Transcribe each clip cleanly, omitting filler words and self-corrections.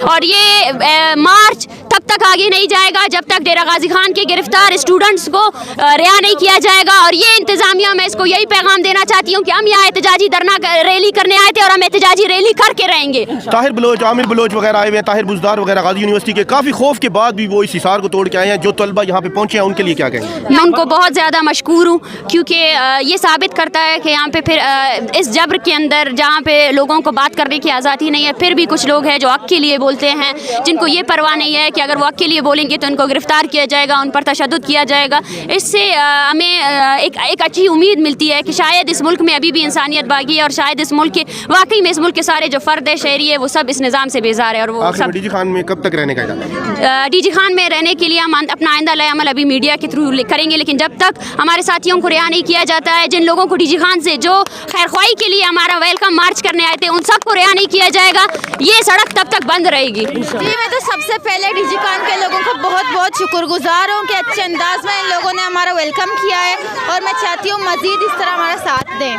اور یہ مارچ تب تک آگے نہیں جائے گا جب تک ڈیرہ غازی خان کے گرفتار اسٹوڈنٹس کو رہا نہیں کیا جائے گا. اور یہ انتظامیہ میں اس کو یہی پیغام دینا چاہتی ہوں کہ ہم یہاں احتجاجی دھرنا ریلی کرنے آئے تھے اور ہم احتجاجی ریلی کر کے رہیں گے. طاہر بلوچ، عامر بلوچ وغیرہ آئے ہوئے ہیں، طاہر بزدار وغیرہ غازی یونیورسٹی کے، کافی خوف کے بعد بھی وہ اس حصار کو توڑ کے آئے ہیں. جو طلبہ یہاں پہ پہنچے ہیں ان کے لیے کیا کہیں گے؟ میں ان کو بہت زیادہ مشکور ہوں کیونکہ یہ ثابت کرتا ہے کہ یہاں پہ پھر اس جبر کے اندر جہاں پہ لوگوں کو بات کرنے کی آزادی نہیں ہے، پھر بھی کچھ لوگ ہیں جو حق کے لیے بولتے ہیں، جن کو یہ پرواہ نہیں ہے کہ اگر وہ حق کے لیے بولیں گے تو ان کو گرفتار کیا جائے گا، ان پر تشدد کیا جائے گا. اس سے ہمیں ایک اچھی امید ملتی ہے کہ شاید اس ملک میں ابھی بھی انسانیت باقی ہے اور شاید اس ملک کے واقعی میں اس ملک کے سارے جو فرد ہے، شہری ہے، وہ سب اس نظام سے بیزار ہے. اور وہ سب ڈی جی خان میں کب تک رہنے کا ارادہ ہے؟ ڈی جی خان میں رہنے کے لیے ہم اپنا آئندہ عمل ابھی میڈیا کے تھرو کریں گے، لیکن جب تک ہمارے ساتھیوں کو رہا نہیں کیا جاتا ہے، جن لوگوں کو ڈی جی خان سے جو خیر خواہی کے لیے ہمارا ویلکم مارچ کرنے آئے تھے، ان سب کو رہا نہیں کیا جائے گا، یہ سڑک تب تک بند رہے گی. جی میں تو سب سے پہلے ڈی جی خان کے لوگوں کو بہت بہت شکر گزار ہوں کہ اچھے انداز میں ان لوگوں نے ہمارا ویلکم کیا ہے اور میں چاہتی ہوں مزید اس طرح ہمارا ساتھ دیں.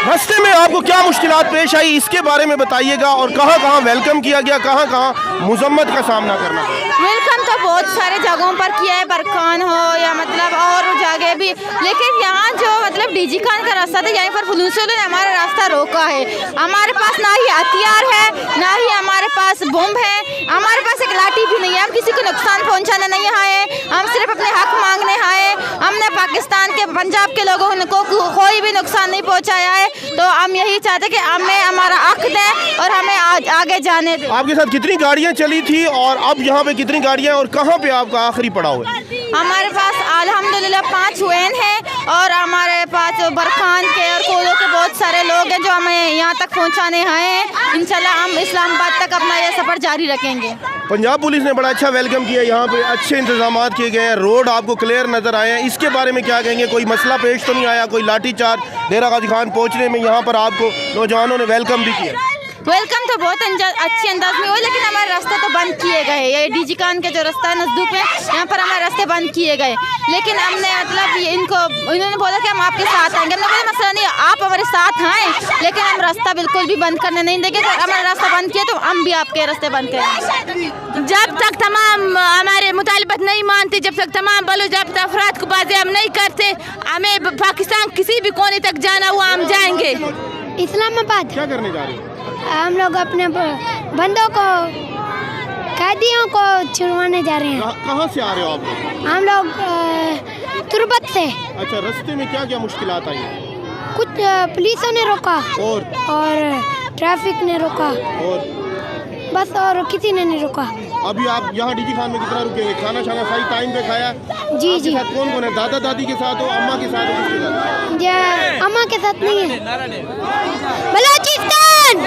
راستے میں آپ کو کیا مشکلات پیش آئی اس کے بارے میں بتائیے گا، اور کہاں کہاں ویلکم کیا گیا، کہاں کہاں مذمت کا سامنا کرنا پڑا؟ ویلکم تو بہت سارے جگہوں پر کیا ہے، برکان ہو یا مطلب اور جگہ بھی، لیکن یہاں جو مطلب ڈی جی خان کا راستہ تھا یہیں پر فلوسوں نے ہمارا راستہ روکا ہے. ہمارے پاس نہ ہی ہتھیار ہے، نہ ہی ہمارے پاس بم ہے، ہمارے پاس ایک لاٹھی بھی نہیں ہے. ہم کسی کو نقصان پہنچانے نہیں آئے، ہم صرف اپنے حق مانگنے آئے. ہم نے پاکستان کے پنجاب کے لوگوں کو کوئی بھی نقصان نہیں پہنچایا ہے، تو ہم یہی چاہتے کہ ہمیں ہمارا حق دیں اور ہمیں آگے جانے دیں. آپ کے ساتھ کتنی گاڑیاں چلی تھی اور اب یہاں پہ کتنی گاڑیاں، اور کہاں پہ آپ کا آخری پڑاؤ ہے؟ ہمارے پاس الحمدللہ 5 وین ہیں اور ہمارے پاس برکان کے اور کولو کے بہت سارے لوگ ہیں جو ہمیں یہاں تک پہنچانے آئے ہیں. انشاءاللہ ہم اسلام آباد تک اپنا یہ سفر جاری رکھیں گے. پنجاب پولیس نے بڑا اچھا ویلکم کیا، یہاں پہ اچھے انتظامات کیے گئے ہیں، روڈ آپ کو کلیئر نظر آئے ہیں. اس کے بارے میں کیا کہیں گے؟ کوئی مسئلہ پیش تو نہیں آیا؟ کوئی لاٹھی چارج ڈیرہ غازی خان پہنچنے میں یہاں پر آپ کو نوجوانوں نے ویلکم بھی کیا؟ ویلکم تو بہت اچھے انداز میں ہوا، لیکن ہمارے راستے تو بند کیے گئے. یہ ڈی جی خان کے جو راستہ ہے نزدیک میں، یہاں پر ہمارے راستے بند کیے گئے. لیکن ہم نے مطلب انہوں نے بولا کہ ہم آپ کے ساتھ آئیں گے. ہم نے بولا مسئلہ نہیں، آپ ہمارے ساتھ آئیں، لیکن ہم راستہ بالکل بھی بند کرنے نہیں دیں گے. اگر ہمارا راستہ بند کیا تو ہم بھی آپ کے راستے بند کریں گے. جب تک تمام ہمارے مطالبات نہیں مانتے، جب تک تمام بلوچ افراد کو بازیاب نہیں کرتے، ہمیں پاکستان کسی بھی کونے تک جانا ہوا ہم جائیں گے. اسلام آباد کیا کرنے جا رہے ہیں؟ ہم لوگ اپنے بندوں کو، قیدیوں کو چھڑوانے جا رہے ہیں. کہاں سے آ رہے ہو آپ لوگ؟ ہم لوگ تربت سے. اچھا، راستے میں کیا کیا مشکلات آئی؟ کچھ پولیسوں نے روکا اور ٹریفک نے روکا، اور بس اور کسی نے نہیں روکا. ابھی آپ یہاں ڈی جی خان میں کتنا رکیں گے؟ کھانا شانا صحیح ٹائم پہ کھایا؟ جی جی. کون کون ہے؟ دادا دادی کے ساتھ ہو، اماں کے ساتھ ہو، کس کے ساتھ؟ اماں کے ساتھ نہیں ہے. بلوچستان